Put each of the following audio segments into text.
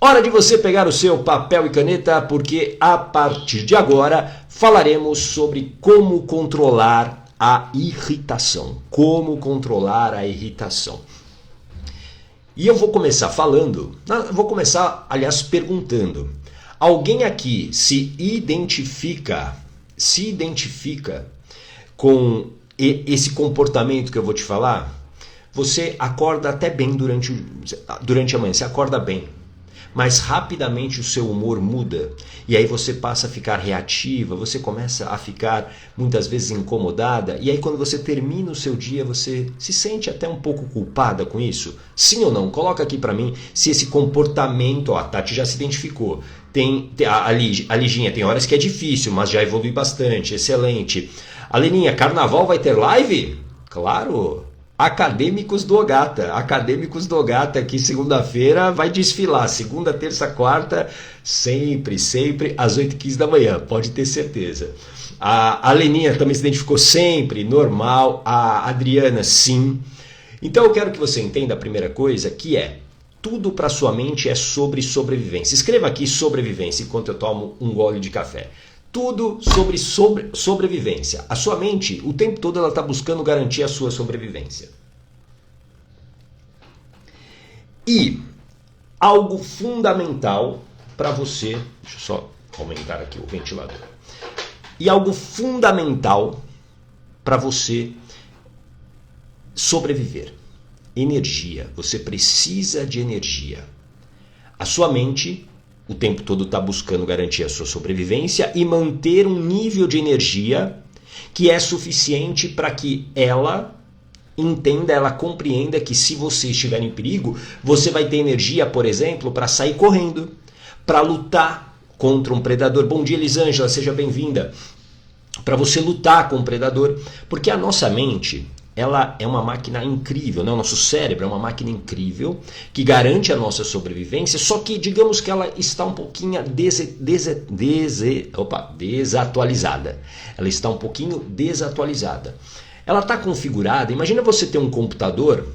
Hora de você pegar o seu papel e caneta, porque a partir de agora falaremos sobre como controlar a irritação. Como controlar a irritação. E eu vou começar perguntando. Alguém aqui se identifica com esse comportamento que eu vou te falar? Você acorda até bem durante a manhã, você acorda bem. Mas rapidamente o seu humor muda e aí você passa a ficar reativa, você começa a ficar muitas vezes incomodada e aí quando você termina o seu dia você se sente até um pouco culpada com isso? Sim ou não? Coloca aqui pra mim se esse comportamento, a Tati já se identificou, a Liginha tem horas que é difícil, mas já evolui bastante, excelente. A Leninha, carnaval vai ter live? Claro! Acadêmicos do Ogata aqui segunda-feira vai desfilar, segunda, terça, quarta, sempre às 8h15 da manhã, pode ter certeza. A Leninha também se identificou sempre, normal, a Adriana sim. Então eu quero que você entenda a primeira coisa, que é, tudo para sua mente é sobre sobrevivência. Escreva aqui sobrevivência enquanto eu tomo um gole de café. Tudo sobre sobrevivência. A sua mente, o tempo todo, ela está buscando garantir a sua sobrevivência. E algo fundamental para você... Deixa eu só aumentar aqui o ventilador. E algo fundamental para você sobreviver. Energia. Você precisa de energia. A sua mente... o tempo todo está buscando garantir a sua sobrevivência e manter um nível de energia que é suficiente para que ela entenda, ela compreenda que se você estiver em perigo, você vai ter energia, por exemplo, para sair correndo, para lutar contra um predador. Bom dia, Elisângela, seja bem-vinda. Para você lutar com um predador, porque a nossa mente... ela é uma máquina incrível, né? O nosso cérebro é uma máquina incrível que garante a nossa sobrevivência, só que digamos que ela está um pouquinho desatualizada. Ela está um pouquinho desatualizada. Ela está configurada, imagina você ter um computador,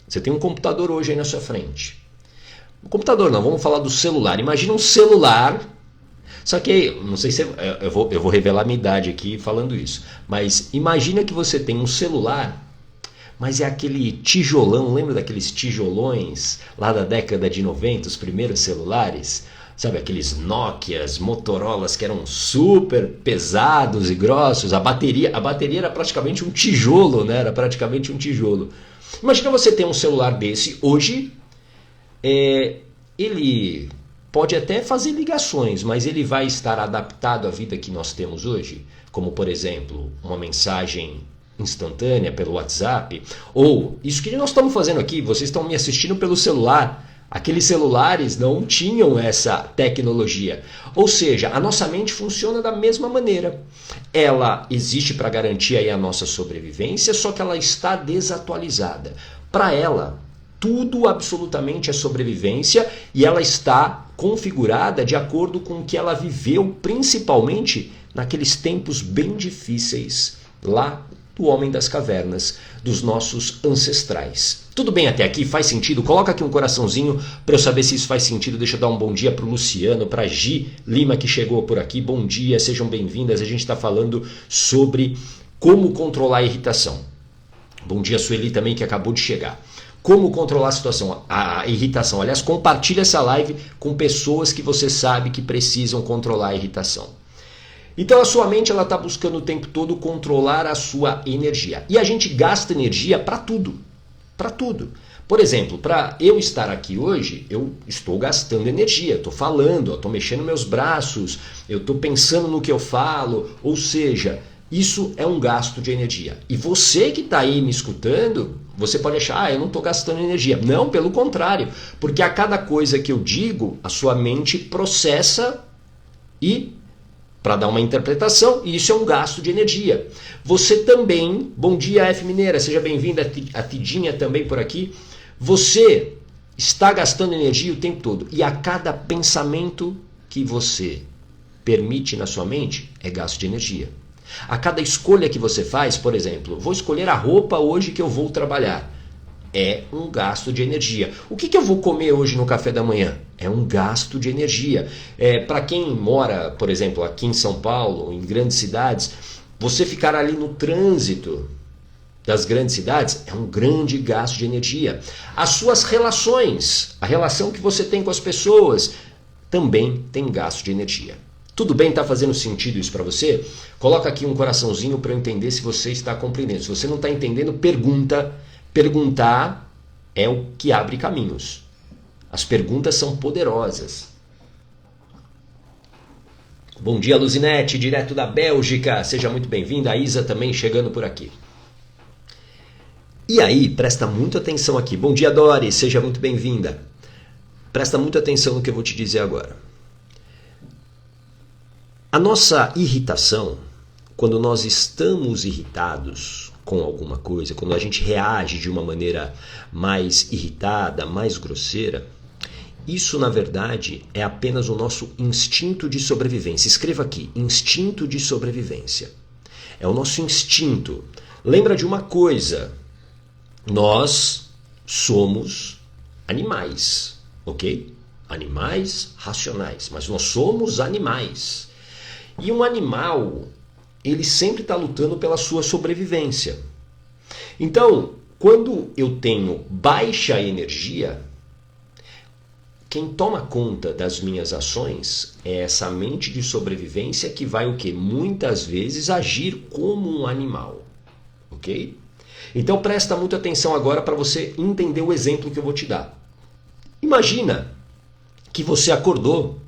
você tem um computador hoje aí na sua frente. O computador não, vamos falar do celular. Imagina um celular... Só que, não sei se eu vou revelar a minha idade aqui falando isso, mas imagina que você tem um celular, mas é aquele tijolão, lembra daqueles tijolões lá da década de 90, os primeiros celulares? Sabe, aqueles Nokias, Motorolas que eram super pesados e grossos, a bateria era praticamente um tijolo, né? Era praticamente um tijolo. Imagina você ter um celular desse, hoje, ele... pode até fazer ligações, mas ele vai estar adaptado à vida que nós temos hoje, como por exemplo, uma mensagem instantânea pelo WhatsApp, ou isso que nós estamos fazendo aqui, vocês estão me assistindo pelo celular, aqueles celulares não tinham essa tecnologia, ou seja, a nossa mente funciona da mesma maneira, ela existe para garantir aí a nossa sobrevivência, só que ela está desatualizada. Para ela, tudo absolutamente é sobrevivência e ela está configurada de acordo com o que ela viveu, principalmente naqueles tempos bem difíceis lá do homem das cavernas, dos nossos ancestrais. Tudo bem até aqui? Faz sentido? Coloca aqui um coraçãozinho para eu saber se isso faz sentido. Deixa eu dar um bom dia para o Luciano, para a Gi Lima que chegou por aqui. Bom dia, sejam bem-vindas. A gente está falando sobre como controlar a irritação. Bom dia, Sueli também que acabou de chegar. Como controlar a situação, a irritação. Aliás, compartilhe essa live com pessoas que você sabe que precisam controlar a irritação. Então a sua mente está buscando o tempo todo controlar a sua energia. E a gente gasta energia para tudo. Para tudo. Por exemplo, para eu estar aqui hoje, eu estou gastando energia. Estou falando, estou mexendo meus braços, eu estou pensando no que eu falo. Ou seja, isso é um gasto de energia. E você que está aí me escutando... você pode achar, eu não estou gastando energia. Não, pelo contrário. Porque a cada coisa que eu digo, a sua mente processa e, para dar uma interpretação, e isso é um gasto de energia. Você também, bom dia F Mineira, seja bem-vinda, a Tidinha também por aqui. Você está gastando energia o tempo todo. E a cada pensamento que você permite na sua mente, é gasto de energia. A cada escolha que você faz, por exemplo, vou escolher a roupa hoje que eu vou trabalhar. é um gasto de energia. O que eu vou comer hoje no café da manhã? É um gasto de energia. Para quem mora, por exemplo, aqui em São Paulo, em grandes cidades, você ficar ali no trânsito das grandes cidades é um grande gasto de energia. As suas relações, a relação que você tem com as pessoas, também tem gasto de energia. Tudo bem? Está fazendo sentido isso para você? Coloca aqui um coraçãozinho para eu entender se você está compreendendo. Se você não está entendendo, pergunta. Perguntar é o que abre caminhos. As perguntas são poderosas. Bom dia, Luzinete, direto da Bélgica. Seja muito bem-vinda. A Isa também chegando por aqui. E aí, presta muita atenção aqui. Bom dia, Dori. Seja muito bem-vinda. Presta muita atenção no que eu vou te dizer agora. A nossa irritação, quando nós estamos irritados com alguma coisa, quando a gente reage de uma maneira mais irritada, mais grosseira, isso na verdade é apenas o nosso instinto de sobrevivência. Escreva aqui, instinto de sobrevivência. É o nosso instinto. Lembra de uma coisa, nós somos animais, ok? Animais racionais, mas nós somos animais. E um animal, ele sempre está lutando pela sua sobrevivência. Então, quando eu tenho baixa energia, quem toma conta das minhas ações é essa mente de sobrevivência que vai o quê? Muitas vezes agir como um animal, ok? Então presta muita atenção agora para você entender o exemplo que eu vou te dar. Imagina que você acordou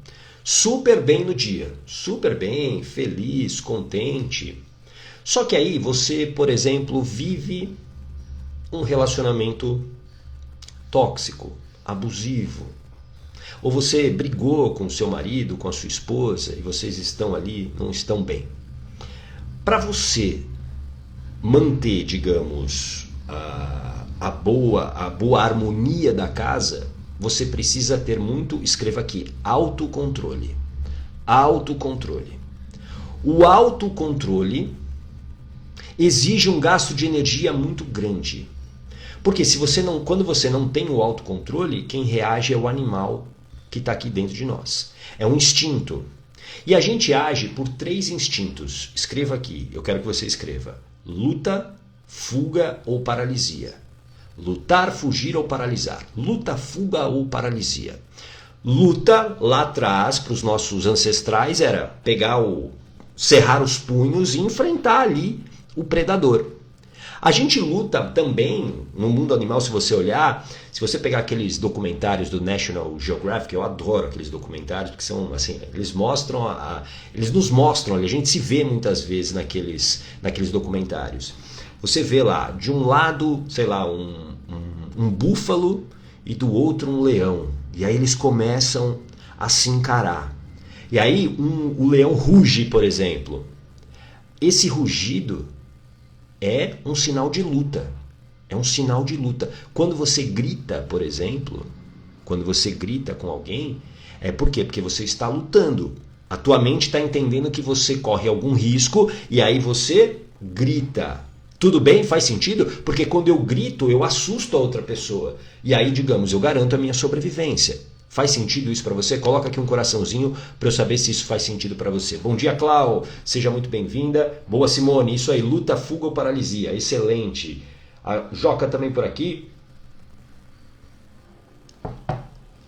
super bem no dia, super bem, feliz, contente. Só que aí você, por exemplo, vive um relacionamento tóxico, abusivo. Ou você brigou com seu marido, com a sua esposa, e vocês estão ali, não estão bem. Para você manter, digamos, a boa harmonia da casa, você precisa ter muito, escreva aqui, autocontrole. Autocontrole. O autocontrole exige um gasto de energia muito grande. Porque quando você não tem o autocontrole, quem reage é o animal que está aqui dentro de nós. É um instinto. E a gente age por 3 instintos. Escreva aqui, eu quero que você escreva. Luta, fuga ou paralisia. Lutar, fugir ou paralisar. Luta, fuga ou paralisia. Luta, lá atrás, para os nossos ancestrais, era cerrar os punhos e enfrentar ali o predador. A gente luta também, no mundo animal, se você olhar, se você pegar aqueles documentários do National Geographic, eu adoro aqueles documentários, porque são assim, eles nos mostram, a gente se vê muitas vezes naqueles documentários. Você vê lá, de um lado, sei lá, um búfalo e do outro um leão. E aí eles começam a se encarar. E aí o leão ruge, por exemplo. Esse rugido é um sinal de luta. É um sinal de luta. Quando você grita, por exemplo, quando você grita com alguém, é por quê? Porque você está lutando. A tua mente está entendendo que você corre algum risco e aí você grita. Tudo bem? Faz sentido? Porque quando eu grito, eu assusto a outra pessoa. E aí, digamos, eu garanto a minha sobrevivência. Faz sentido isso para você? Coloca aqui um coraçãozinho para eu saber se isso faz sentido para você. Bom dia, Clau. Seja muito bem-vinda. Boa, Simone. Isso aí, luta, fuga ou paralisia. Excelente. A Joca também por aqui.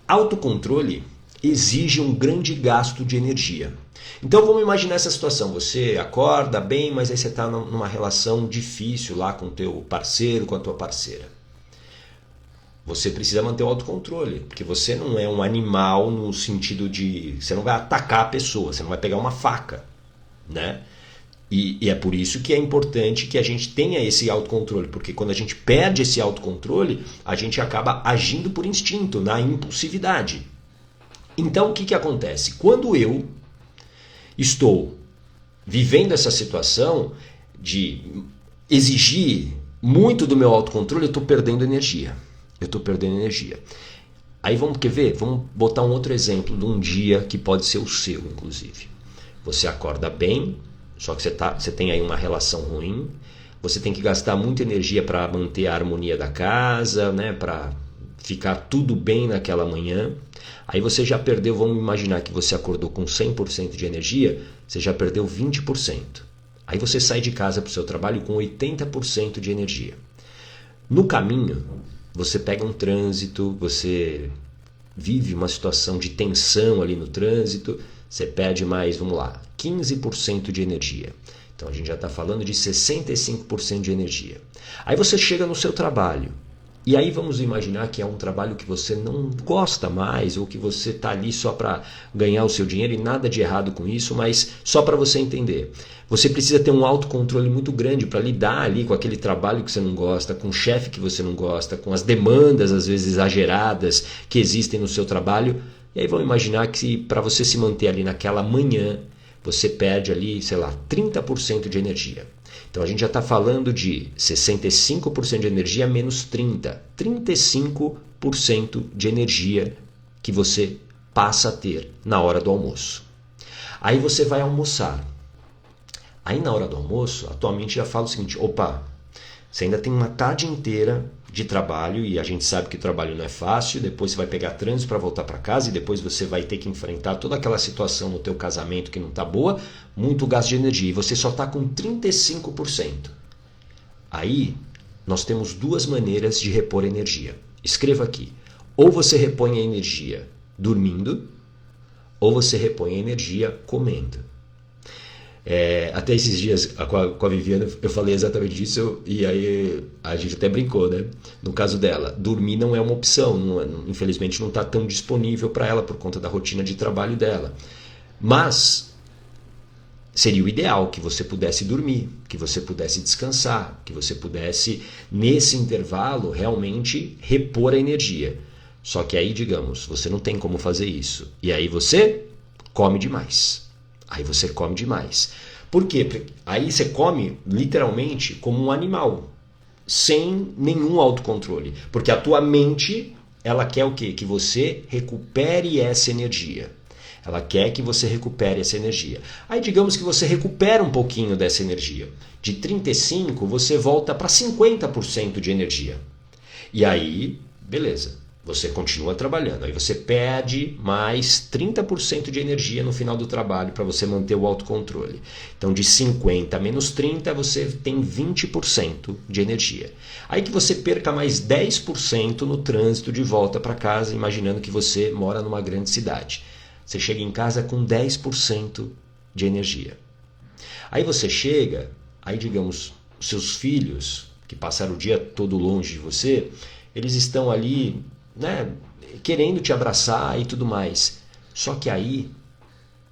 Autocontrole exige um grande gasto de energia. Então vamos imaginar essa situação. Você acorda bem, mas aí você está numa relação difícil lá com o teu parceiro, com a tua parceira. Você precisa manter o autocontrole, porque você não é um animal no sentido de... Você não vai atacar a pessoa, você não vai pegar uma faca, né? E é por isso que é importante que a gente tenha esse autocontrole, porque quando a gente perde esse autocontrole, a gente acaba agindo por instinto, na impulsividade. Então o que acontece? Quando eu estou vivendo essa situação de exigir muito do meu autocontrole, eu estou perdendo energia. Aí quer ver? Vamos botar um outro exemplo de um dia que pode ser o seu, inclusive. Você acorda bem, só que você tem aí uma relação ruim, você tem que gastar muita energia para manter a harmonia da casa, né? Para ficar tudo bem naquela manhã. Aí você já perdeu, vamos imaginar que você acordou com 100% de energia, você já perdeu 20%. Aí você sai de casa para o seu trabalho com 80% de energia. No caminho, você pega um trânsito, você vive uma situação de tensão ali no trânsito, você perde mais, vamos lá, 15% de energia. Então a gente já está falando de 65% de energia. Aí você chega no seu trabalho. E aí vamos imaginar que é um trabalho que você não gosta mais, ou que você está ali só para ganhar o seu dinheiro, e nada de errado com isso, mas só para você entender. Você precisa ter um autocontrole muito grande para lidar ali com aquele trabalho que você não gosta, com o chefe que você não gosta, com as demandas às vezes exageradas que existem no seu trabalho. E aí vamos imaginar que para você se manter ali naquela manhã, você perde ali, sei lá, 30% de energia. Então a gente já está falando de 65% de energia menos 30%. 35% de energia que você passa a ter na hora do almoço. Aí você vai almoçar. Aí na hora do almoço, a tua mente já fala o seguinte: opa, você ainda tem uma tarde inteira de trabalho, e a gente sabe que o trabalho não é fácil, depois você vai pegar trânsito para voltar para casa, e depois você vai ter que enfrentar toda aquela situação no teu casamento que não está boa, muito gasto de energia, e você só está com 35%. Aí nós temos duas maneiras de repor energia. Escreva aqui: ou você repõe a energia dormindo, ou você repõe a energia comendo. Até esses dias com a Viviana eu falei exatamente isso, e aí a gente até brincou, né? No caso dela, dormir não é uma opção, infelizmente não está tão disponível para ela por conta da rotina de trabalho dela. Mas seria o ideal que você pudesse dormir, que você pudesse descansar, que você pudesse, nesse intervalo, realmente repor a energia. Só que aí, digamos, você não tem como fazer isso. E aí você come demais. Por quê? Porque aí você come literalmente como um animal, sem nenhum autocontrole. Porque a tua mente, ela quer o quê? Que você recupere essa energia. Ela quer que você recupere essa energia. Aí digamos que você recupera um pouquinho dessa energia. De 35% você volta para 50% de energia. E aí, beleza. Você continua trabalhando, aí você perde mais 30% de energia no final do trabalho para você manter o autocontrole. Então de 50 menos 30 você tem 20% de energia. Aí que você perca mais 10% no trânsito de volta para casa, imaginando que você mora numa grande cidade. Você chega em casa com 10% de energia. Aí você chega, aí digamos, os seus filhos, que passaram o dia todo longe de você, eles estão ali, né, querendo te abraçar e tudo mais. Só que aí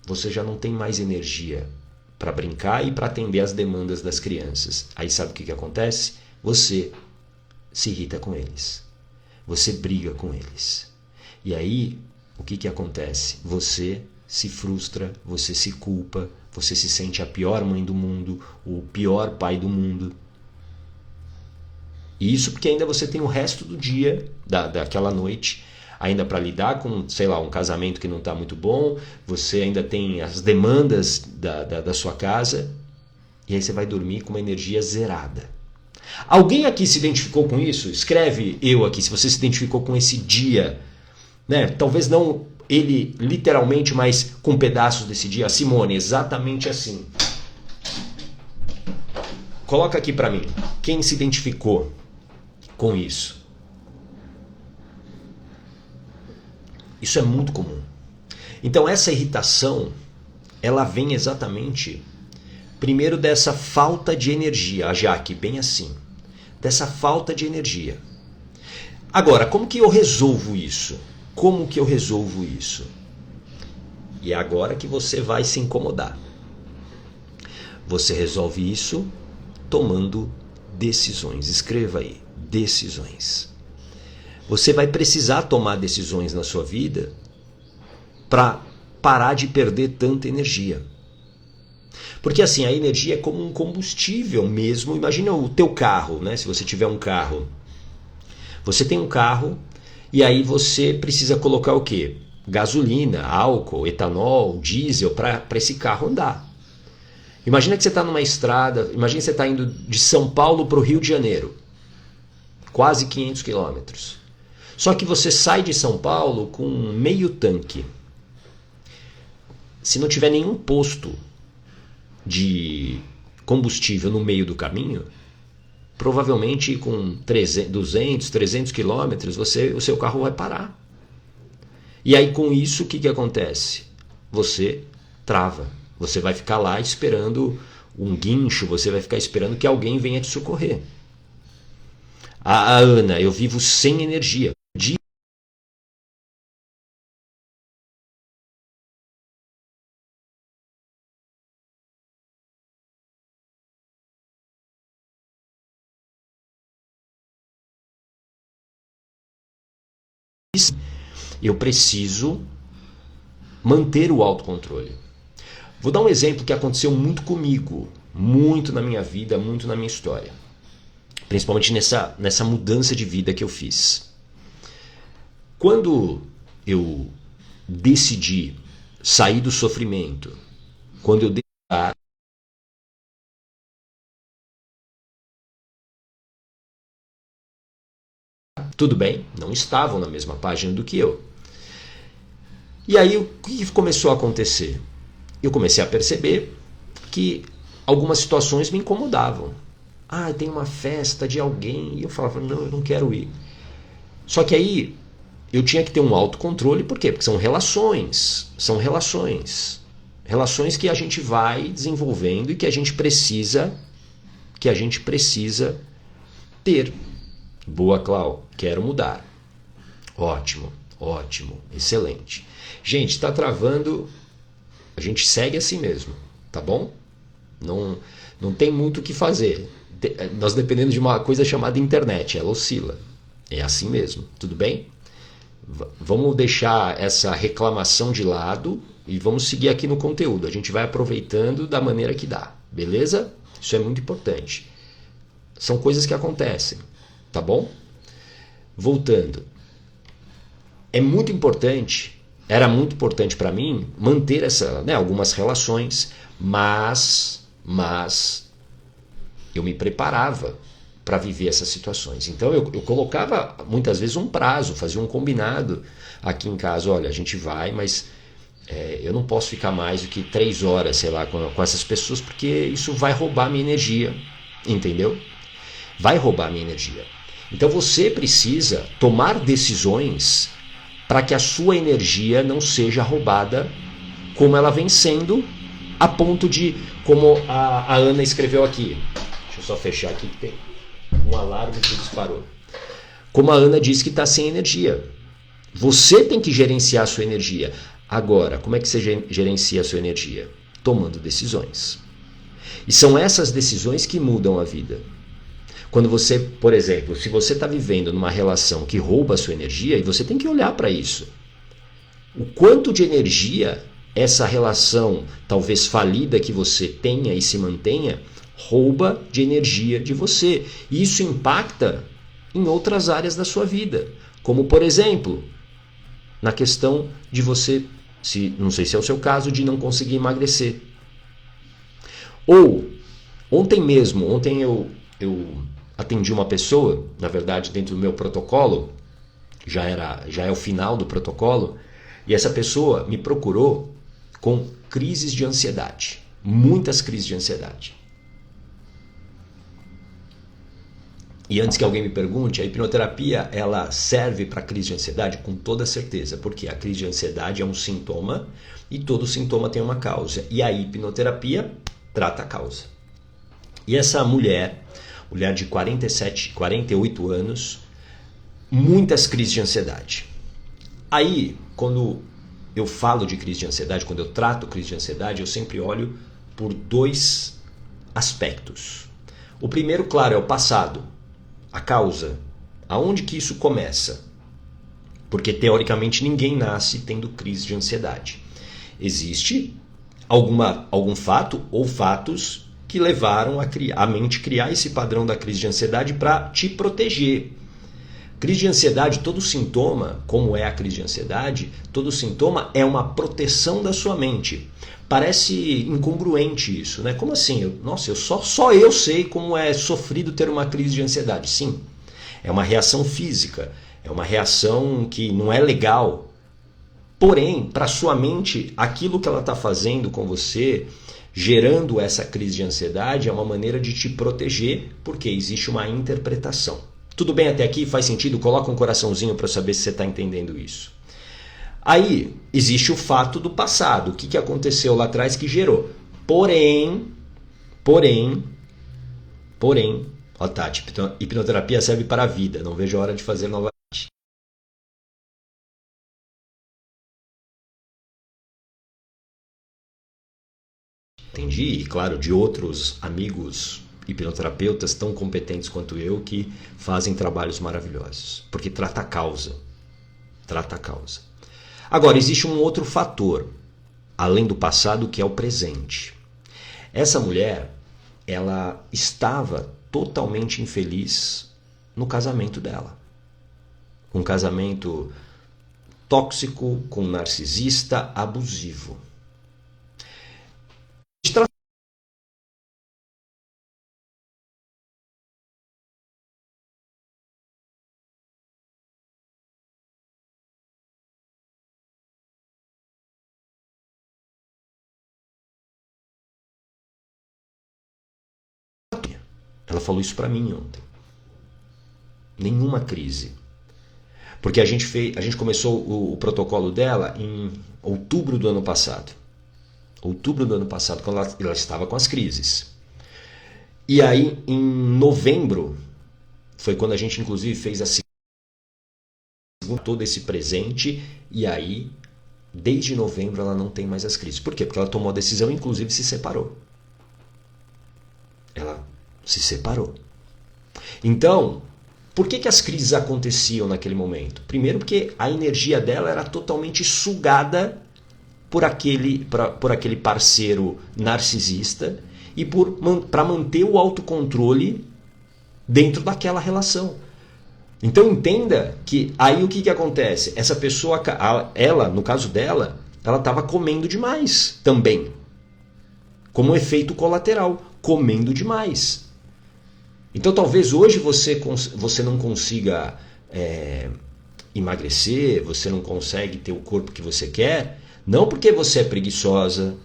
você já não tem mais energia para brincar e para atender as demandas das crianças. Aí sabe o que acontece? Você se irrita com eles. Você briga com eles. E aí o que acontece? Você se frustra, você se culpa, você se sente a pior mãe do mundo, o pior pai do mundo. E isso porque ainda você tem o resto do dia, daquela noite, ainda para lidar com, sei lá, um casamento que não está muito bom, você ainda tem as demandas da sua casa, e aí você vai dormir com uma energia zerada. Alguém aqui se identificou com isso? Escreve eu aqui, se você se identificou com esse dia, né? Talvez não ele literalmente, mas com pedaços desse dia. Simone, exatamente assim. Coloca aqui para mim, quem se identificou com isso? Isso é muito comum. Então essa irritação, ela vem exatamente, primeiro, dessa falta de energia. A Jaque, bem assim. Dessa falta de energia. Agora, como que eu resolvo isso? Como que eu resolvo isso? E é agora que você vai se incomodar. Você resolve isso tomando decisões. Escreva aí, decisões. Você vai precisar tomar decisões na sua vida para parar de perder tanta energia. Porque assim, a energia é como um combustível mesmo. Imagina o teu carro, né? Se você tiver um carro. Você tem um carro e aí você precisa colocar o quê? Gasolina, álcool, etanol, diesel para esse carro andar. Imagina que você está numa estrada, imagina que você está indo de São Paulo para o Rio de Janeiro, quase 500 quilômetros. Só que você sai de São Paulo com meio tanque. Se não tiver nenhum posto de combustível no meio do caminho, provavelmente com 200, 300 quilômetros, o seu carro vai parar. E aí com isso, o que acontece? Você trava. Você vai ficar lá esperando um guincho, você vai ficar esperando que alguém venha te socorrer. A Ana, eu vivo sem energia. Eu preciso manter o autocontrole. Vou dar um exemplo que aconteceu muito comigo, muito na minha vida, muito na minha história. Principalmente nessa mudança de vida que eu fiz. Quando eu decidi sair do sofrimento, quando eu decidi tudo bem, não estavam na mesma página do que eu. E aí o que começou a acontecer? Eu comecei a perceber que algumas situações me incomodavam. Ah, tem uma festa de alguém e eu falava, não, eu não quero ir. Só que aí eu tinha que ter um autocontrole, por quê? Porque são relações. Relações que a gente vai desenvolvendo e que a gente precisa ter. Boa, Clau, quero mudar. Ótimo, excelente. Gente, está travando, a gente segue assim mesmo, tá bom? Não tem muito o que fazer. Nós dependemos de uma coisa chamada internet, ela oscila. É assim mesmo, tudo bem? Vamos deixar essa reclamação de lado e vamos seguir aqui no conteúdo. A gente vai aproveitando da maneira que dá, beleza? Isso é muito importante. São coisas que acontecem, tá bom? Voltando. Era muito importante para mim manter algumas relações, mas eu me preparava para viver essas situações. Então eu colocava muitas vezes um prazo, fazia um combinado aqui em casa, olha, a gente vai, mas eu não posso ficar mais do que 3 horas, sei lá, com essas pessoas, porque isso vai roubar minha energia, entendeu? Vai roubar minha energia. Então você precisa tomar decisões para que a sua energia não seja roubada como ela vem sendo, a ponto de, como a Ana escreveu aqui, deixa eu só fechar aqui que tem um alarme que disparou. Como a Ana disse que está sem energia. Você tem que gerenciar a sua energia. Agora, como é que você gerencia a sua energia? Tomando decisões. E são essas decisões que mudam a vida. Quando você, por exemplo, se você está vivendo numa relação que rouba a sua energia, e você tem que olhar para isso. O quanto de energia essa relação, talvez falida, que você tenha e se mantenha, rouba de energia de você. E isso impacta em outras áreas da sua vida. Como, por exemplo, na questão de você, não sei se é o seu caso, de não conseguir emagrecer. Ou, ontem eu atendi uma pessoa, na verdade, dentro do meu protocolo, já é o final do protocolo, e essa pessoa me procurou com crises de ansiedade, muitas crises de ansiedade. E antes que alguém me pergunte, a hipnoterapia ela serve para crise de ansiedade? Com toda certeza, porque a crise de ansiedade é um sintoma e todo sintoma tem uma causa, e a hipnoterapia trata a causa. E essa mulher de 48 anos, muitas crises de ansiedade. Aí, quando eu falo de crise de ansiedade, quando eu trato crise de ansiedade, eu sempre olho por 2 aspectos. O primeiro, claro, é o passado, a causa. Aonde que isso começa? Porque, teoricamente, ninguém nasce tendo crise de ansiedade. Existe algum fato ou fatos que levaram a mente criar esse padrão da crise de ansiedade para te proteger, Crise de ansiedade, todo sintoma, como é a crise de ansiedade, todo sintoma é uma proteção da sua mente. Parece incongruente isso, né? Como assim? Só eu sei como é sofrido ter uma crise de ansiedade. Sim, é uma reação física, é uma reação que não é legal. Porém, para sua mente, aquilo que ela está fazendo com você, gerando essa crise de ansiedade, é uma maneira de te proteger, porque existe uma interpretação. Tudo bem até aqui? Faz sentido? Coloca um coraçãozinho para saber se você está entendendo isso. Aí, existe o fato do passado. O que aconteceu lá atrás que gerou. Porém, ó Tati, hipnoterapia serve para a vida. Não vejo a hora de fazer novamente. Entendi, e claro, de outros amigos hipnoterapeutas tão competentes quanto eu que fazem trabalhos maravilhosos. Porque trata a causa. Trata a causa. Agora, existe um outro fator, além do passado, que é o presente. Essa mulher, ela estava totalmente infeliz no casamento dela. Um casamento tóxico, com um narcisista abusivo. Ela falou isso para mim ontem. Nenhuma crise. Porque a gente começou o protocolo dela em outubro do ano passado. Outubro do ano passado, quando ela estava com as crises. E aí, em novembro, foi quando a gente inclusive fez a segunda, todo esse presente, e aí, desde novembro, ela não tem mais as crises. Por quê? Porque ela tomou a decisão, inclusive se separou. Ela se separou. Então, por que as crises aconteciam naquele momento? Primeiro porque a energia dela era totalmente sugada por aquele parceiro narcisista e para manter o autocontrole dentro daquela relação. Então entenda que aí o que acontece? Essa pessoa, ela, no caso dela, ela estava comendo demais também. Como um efeito colateral, comendo demais. Então talvez hoje você não consiga emagrecer, você não consegue ter o corpo que você quer, não porque você é preguiçosa,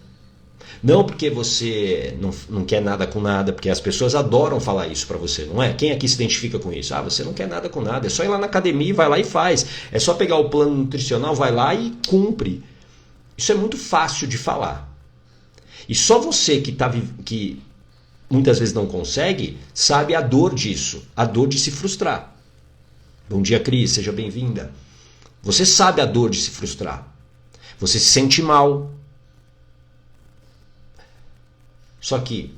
não porque você não quer nada com nada, porque as pessoas adoram falar isso pra você, não é? Quem aqui se identifica com isso? Ah, você não quer nada com nada, é só ir lá na academia, vai lá e faz. É só pegar o plano nutricional, vai lá e cumpre. Isso é muito fácil de falar. E só você que muitas vezes não consegue, sabe a dor disso, a dor de se frustrar. Bom dia, Cris, seja bem-vinda. Você sabe a dor de se frustrar. Você se sente mal. Só que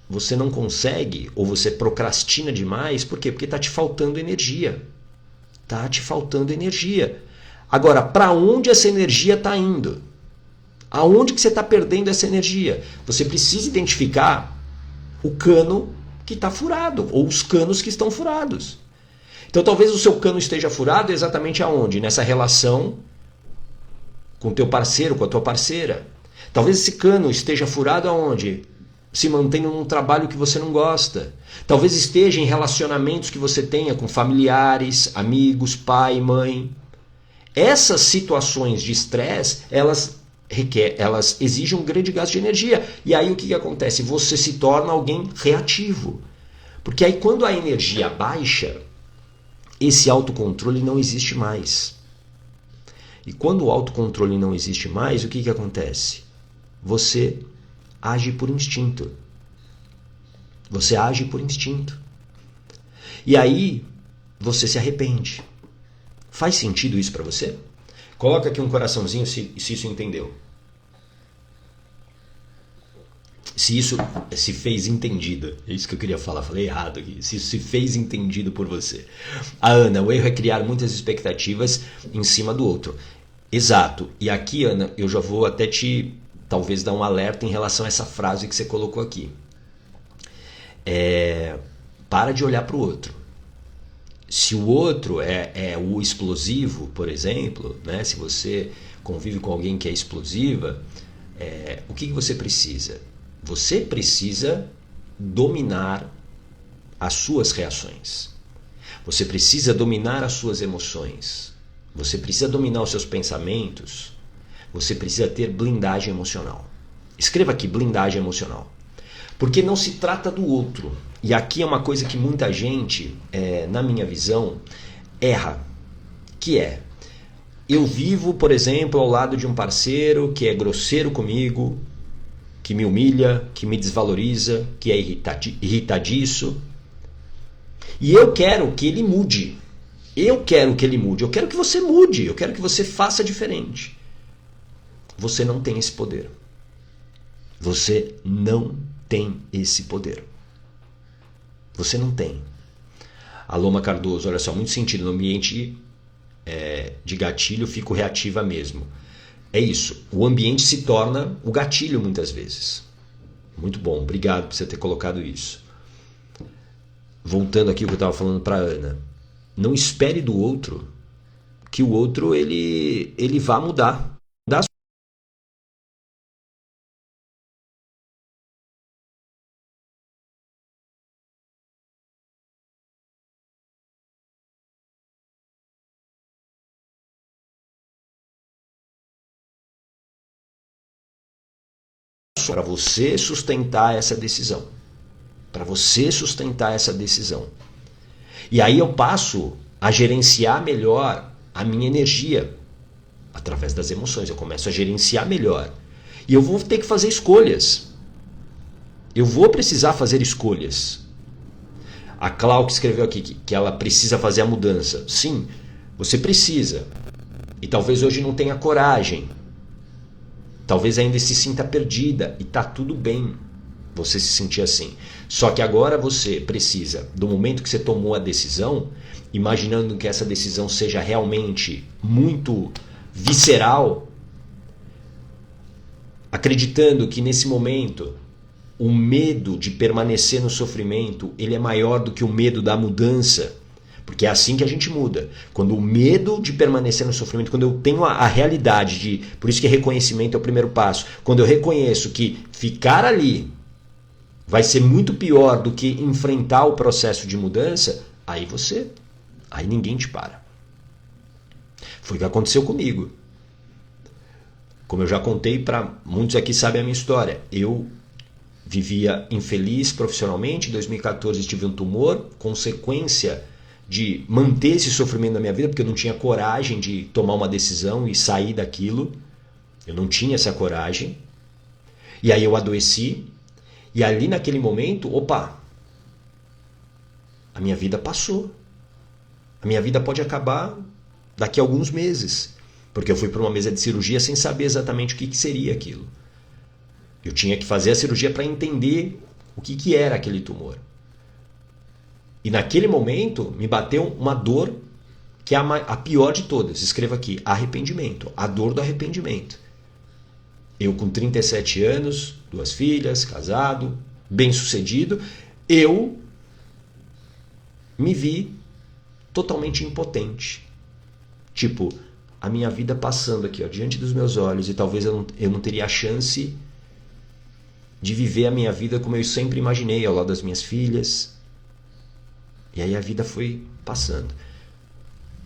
você não consegue, ou você procrastina demais, por quê? Porque está te faltando energia. Está te faltando energia. Agora, para onde essa energia está indo? Aonde que você está perdendo essa energia? Você precisa identificar o cano que está furado, ou os canos que estão furados. Então talvez o seu cano esteja furado exatamente aonde? Nessa relação com o teu parceiro, com a tua parceira. Talvez esse cano esteja furado aonde? Se mantendo num trabalho que você não gosta. Talvez esteja em relacionamentos que você tenha com familiares, amigos, pai, mãe. Essas situações de estresse, elas exigem um grande gasto de energia. E aí o que acontece? Você se torna alguém reativo. Porque aí quando a energia baixa, esse autocontrole não existe mais. E quando o autocontrole não existe mais, o que acontece? Você age por instinto. Você age por instinto. E aí você se arrepende. Faz sentido isso para você? Coloca aqui um coraçãozinho se isso entendeu. Se isso se fez entendido. É isso que eu queria falar, falei errado aqui. Se isso se fez entendido por você. A Ana, o erro é criar muitas expectativas em cima do outro. Exato. E aqui, Ana, eu já vou até te talvez dar um alerta em relação a essa frase que você colocou aqui. Para de olhar para o outro. Se o outro é o explosivo, por exemplo, né? Se você convive com alguém que é explosiva, o que você precisa? Você precisa dominar as suas reações. Você precisa dominar as suas emoções. Você precisa dominar os seus pensamentos. Você precisa ter blindagem emocional. Escreva aqui, blindagem emocional. Porque não se trata do outro. E aqui é uma coisa que muita gente, na minha visão, erra. Que é, eu vivo, por exemplo, ao lado de um parceiro que é grosseiro comigo, que me humilha, que me desvaloriza, que é irritadiço. E eu quero que ele mude. Eu quero que ele mude. Eu quero que você mude. Eu quero que você faça diferente. Você não tem esse poder. Você não tem esse poder. Você não tem. A Loma Cardoso, olha só, muito sentido. No ambiente de gatilho, fico reativa mesmo. É isso. O ambiente se torna o gatilho muitas vezes. Muito bom. Obrigado por você ter colocado isso. Voltando aqui o que eu estava falando para Ana. Não espere do outro que o outro ele vá mudar. Para você sustentar essa decisão. Para você sustentar essa decisão. E aí eu passo a gerenciar melhor a minha energia através das emoções. Eu começo a gerenciar melhor. E eu vou ter que fazer escolhas. Eu vou precisar fazer escolhas. A Clau que escreveu aqui que ela precisa fazer a mudança. Sim, você precisa. E talvez hoje não tenha coragem. Talvez ainda se sinta perdida. E tá tudo bem você se sentir assim. Só que agora você precisa, do momento que você tomou a decisão, imaginando que essa decisão seja realmente muito visceral, acreditando que nesse momento o medo de permanecer no sofrimento ele é maior do que o medo da mudança. Porque é assim que a gente muda. Quando o medo de permanecer no sofrimento, quando eu tenho a realidade de... Por isso que reconhecimento é o primeiro passo. Quando eu reconheço que ficar ali vai ser muito pior do que enfrentar o processo de mudança, aí ninguém te para. Foi o que aconteceu comigo. Como eu já contei para muitos aqui sabem a minha história. Eu vivia infeliz profissionalmente, em 2014 tive um tumor, consequência de manter esse sofrimento na minha vida, porque eu não tinha coragem de tomar uma decisão e sair daquilo. Eu não tinha essa coragem. E aí eu adoeci. E ali naquele momento, a minha vida passou. A minha vida pode acabar daqui a alguns meses. Porque eu fui para uma mesa de cirurgia sem saber exatamente o que seria aquilo. Eu tinha que fazer a cirurgia para entender o que era aquele tumor. E naquele momento me bateu uma dor que é a pior de todas. Escreva aqui, arrependimento. A dor do arrependimento. Eu com 37 anos, 2 filhas, casado, bem-sucedido, eu me vi totalmente impotente. Tipo, a minha vida passando aqui, diante dos meus olhos, e talvez eu não teria a chance de viver a minha vida como eu sempre imaginei, ao lado das minhas filhas. E aí a vida foi passando.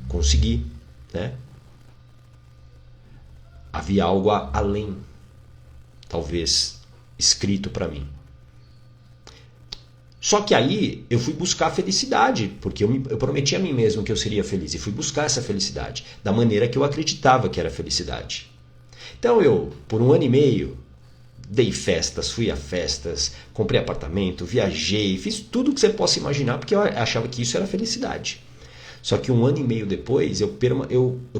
Consegui, né? Havia algo além, talvez, escrito para mim. Só que aí eu fui buscar a felicidade, porque eu prometi a mim mesmo que eu seria feliz, e fui buscar essa felicidade, da maneira que eu acreditava que era felicidade. Então eu, por 1 ano e meio, dei festas, fui a festas, comprei apartamento, viajei, fiz tudo que você possa imaginar, porque eu achava que isso era felicidade. Só que 1 ano e meio depois, eu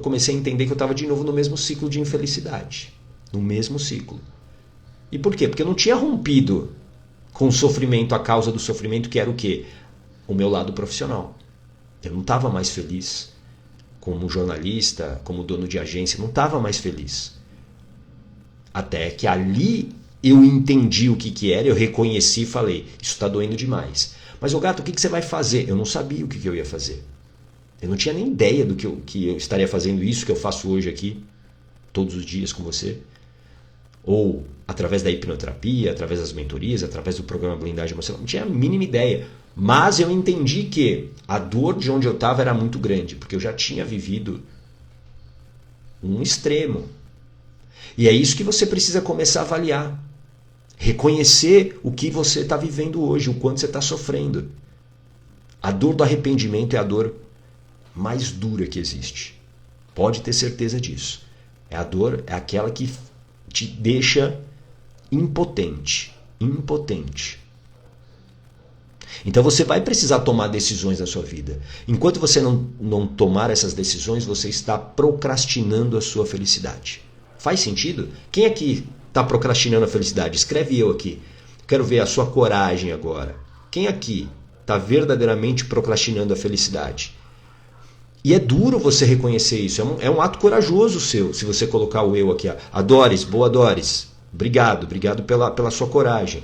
comecei a entender que eu estava de novo no mesmo ciclo de infelicidade. No mesmo ciclo. E por quê? Porque eu não tinha rompido com o sofrimento, a causa do sofrimento, que era o quê? O meu lado profissional. Eu não estava mais feliz como jornalista, como dono de agência, não estava mais feliz. Até que ali eu entendi o que era, eu reconheci e falei, isso está doendo demais. Mas, ô gato, o que você vai fazer? Eu não sabia o que eu ia fazer. Eu não tinha nem ideia do que eu estaria fazendo isso que eu faço hoje aqui, todos os dias com você. Ou através da hipnoterapia, através das mentorias, através do programa Blindagem Emocional. Não tinha a mínima ideia. Mas eu entendi que a dor de onde eu estava era muito grande, porque eu já tinha vivido um extremo. E é isso que você precisa começar a avaliar. Reconhecer o que você está vivendo hoje, o quanto você está sofrendo. A dor do arrependimento é a dor mais dura que existe. Pode ter certeza disso. A dor é aquela que te deixa impotente. Impotente. Então você vai precisar tomar decisões na sua vida. Enquanto você não tomar essas decisões, você está procrastinando a sua felicidade. Faz sentido? Quem aqui está procrastinando a felicidade? Escreve eu aqui. Quero ver a sua coragem agora. Quem aqui está verdadeiramente procrastinando a felicidade? E é duro você reconhecer isso. É um ato corajoso seu, se você colocar o eu aqui. A Doris, boa Doris. Obrigado pela sua coragem.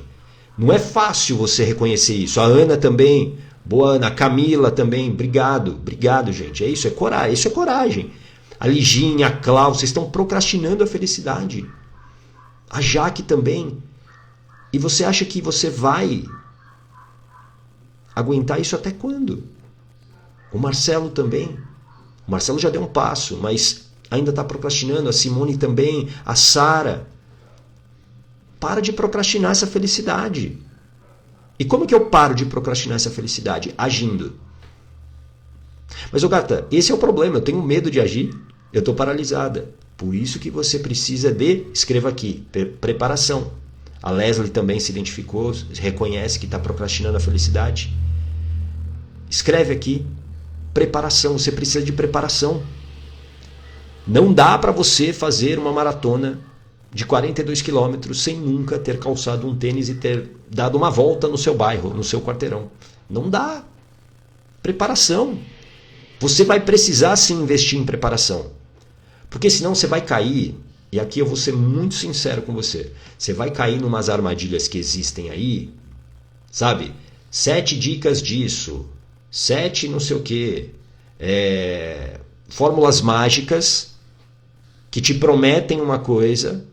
Não é fácil você reconhecer isso. A Ana também. Boa Ana. A Camila também. Obrigado, gente. É isso, é coragem. Isso é coragem. A Liginha, a Cláudia, vocês estão procrastinando a felicidade. A Jaque também. E você acha que você vai aguentar isso até quando? O Marcelo também. O Marcelo já deu um passo, mas ainda está procrastinando. A Simone também. A Sara. Para de procrastinar essa felicidade. E como que eu paro de procrastinar essa felicidade? Agindo. Mas, ô gata, esse é o problema. Eu tenho medo de agir. Eu estou paralisada. Por isso que você precisa de, escreva aqui, preparação. A Leslie também se identificou, reconhece que está procrastinando a felicidade. Escreve aqui, preparação. Você precisa de preparação. Não dá para você fazer uma maratona de 42 quilômetros sem nunca ter calçado um tênis e ter dado uma volta no seu bairro, no seu quarteirão. Não dá. Preparação. Você vai precisar sim investir em preparação. Porque senão você vai cair, e aqui eu vou ser muito sincero com você, você vai cair numas armadilhas que existem aí, sabe? 7 dicas disso, 7 não sei o quê, fórmulas mágicas que te prometem uma coisa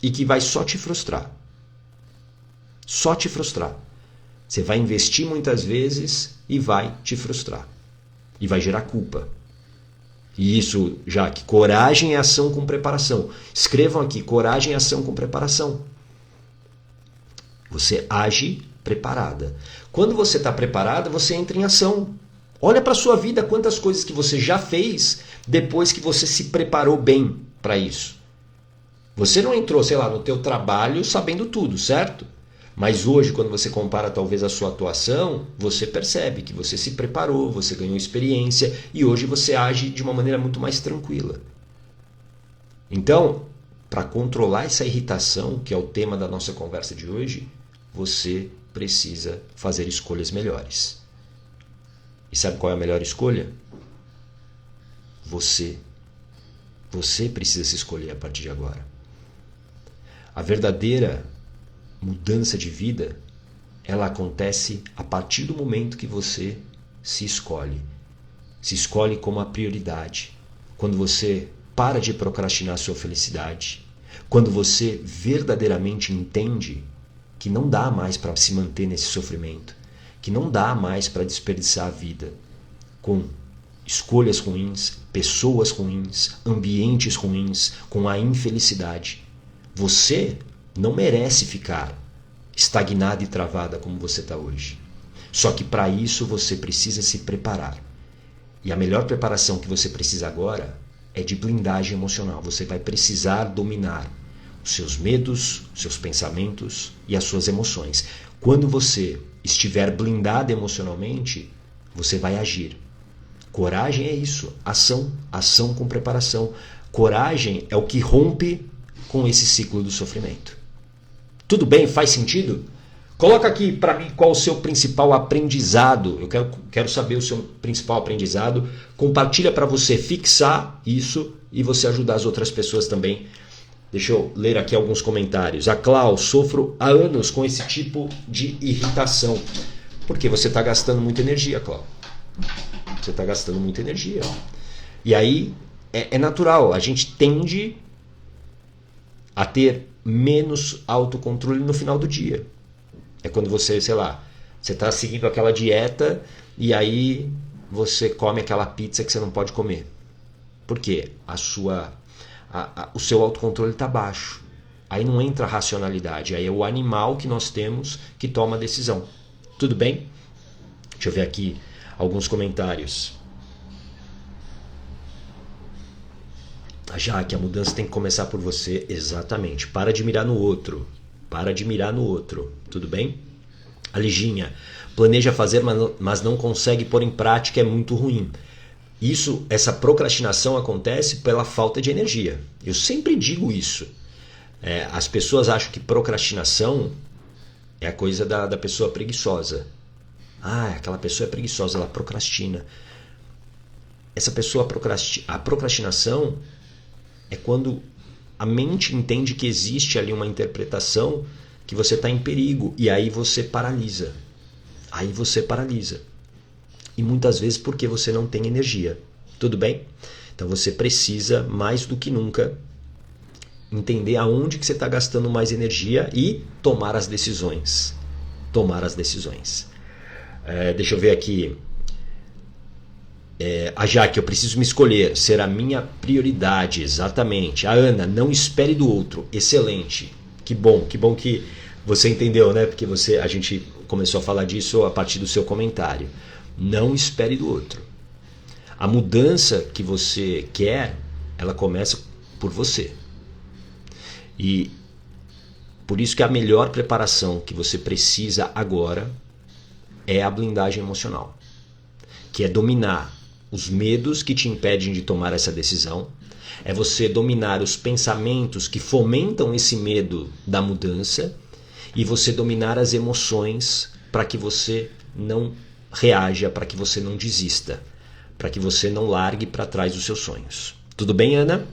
e que vai só te frustrar. Só te frustrar. Você vai investir muitas vezes e vai te frustrar. E vai gerar culpa. E isso, Jaque, coragem é ação com preparação. Escrevam aqui, coragem é ação com preparação. Você age preparada. Quando você está preparada, você entra em ação. Olha para a sua vida quantas coisas que você já fez depois que você se preparou bem para isso. Você não entrou, sei lá, no teu trabalho sabendo tudo, certo? Mas hoje, quando você compara talvez a sua atuação, você percebe que você se preparou, você ganhou experiência e hoje você age de uma maneira muito mais tranquila. Então, para controlar essa irritação, que é o tema da nossa conversa de hoje, você precisa fazer escolhas melhores. E sabe qual é a melhor escolha? Você. Você precisa se escolher a partir de agora. A verdadeira mudança de vida, ela acontece a partir do momento que você se escolhe. Se escolhe como a prioridade. Quando você para de procrastinar a sua felicidade. Quando você verdadeiramente entende que não dá mais para se manter nesse sofrimento. Que não dá mais para desperdiçar a vida com escolhas ruins, pessoas ruins, ambientes ruins, com a infelicidade. Você não merece ficar estagnada e travada como você está hoje. Só que para isso você precisa se preparar. E a melhor preparação que você precisa agora é de blindagem emocional. Você vai precisar dominar os seus medos, os seus pensamentos e as suas emoções. Quando você estiver blindada emocionalmente, você vai agir. Coragem é isso, ação, ação com preparação. Coragem é o que rompe com esse ciclo do sofrimento. Tudo bem? Faz sentido? Coloca aqui para mim qual o seu principal aprendizado. Eu quero saber o seu principal aprendizado. Compartilha para você fixar isso e você ajudar as outras pessoas também. Deixa eu ler aqui alguns comentários. A Clau, sofro há anos com esse tipo de irritação. Porque você está gastando muita energia, Clau. Você está gastando muita energia. E aí é natural, a gente tende a ter menos autocontrole no final do dia. É quando você, sei lá, você está seguindo aquela dieta e aí você come aquela pizza que você não pode comer. Por quê? O seu autocontrole está baixo. Aí não entra a racionalidade, aí é o animal que nós temos que toma a decisão. Tudo bem? Deixa eu ver aqui alguns comentários. Já que a mudança tem que começar por você, exatamente. Para de mirar no outro. Para de mirar no outro. Tudo bem? A Liginha, planeja fazer, mas não consegue pôr em prática, é muito ruim. Essa procrastinação acontece pela falta de energia. Eu sempre digo isso. As pessoas acham que procrastinação é a coisa da pessoa preguiçosa. Aquela pessoa é preguiçosa, ela procrastina. A procrastinação é quando a mente entende que existe ali uma interpretação que você está em perigo e aí você paralisa. E muitas vezes porque você não tem energia. Tudo bem? Então você precisa, mais do que nunca, entender aonde que você está gastando mais energia e tomar as decisões. Deixa eu ver aqui. A Jaque, eu preciso me escolher, ser a minha prioridade, exatamente. A Ana, não espere do outro, excelente. Que bom que você entendeu, né? Porque a gente começou a falar disso a partir do seu comentário. Não espere do outro. A mudança que você quer, ela começa por você. E por isso que a melhor preparação que você precisa agora é a blindagem emocional, que é dominar os medos que te impedem de tomar essa decisão, é você dominar os pensamentos que fomentam esse medo da mudança e você dominar as emoções para que você não reaja, para que você não desista, para que você não largue para trás os seus sonhos. Tudo bem, Ana?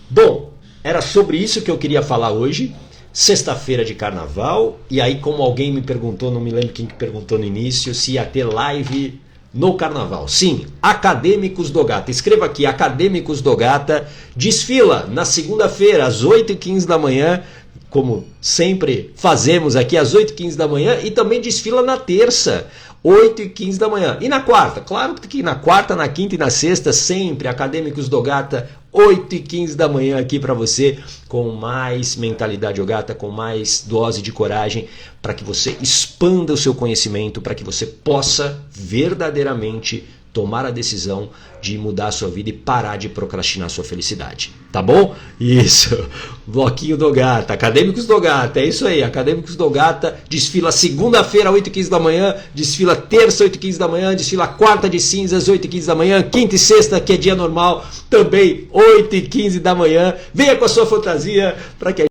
Bom, era sobre isso que eu queria falar hoje. Sexta-feira de carnaval, e aí como alguém me perguntou, não me lembro quem que perguntou no início, se ia ter live no carnaval. Sim, Acadêmicos do Gata. Escreva aqui, Acadêmicos do Gata desfila na segunda-feira às 8h15 da manhã, como sempre fazemos aqui às 8h15 da manhã, e também desfila na terça, 8h15 da manhã. E na quarta? Claro que na quarta, na quinta e na sexta, sempre Acadêmicos do Gata, 8h15 da manhã aqui para você, com mais mentalidade Ogata, com mais dose de coragem, para que você expanda o seu conhecimento, para que você possa verdadeiramente tomar a decisão de mudar a sua vida e parar de procrastinar a sua felicidade. Tá bom? Isso. Bloquinho do Gata, Acadêmicos do Gata, é isso aí. Acadêmicos do Gata desfila segunda-feira, 8h15 da manhã, desfila terça, 8h15 da manhã, desfila quarta de cinzas, 8h15 da manhã, quinta e sexta, que é dia normal, também 8h15 da manhã. Venha com a sua fantasia para que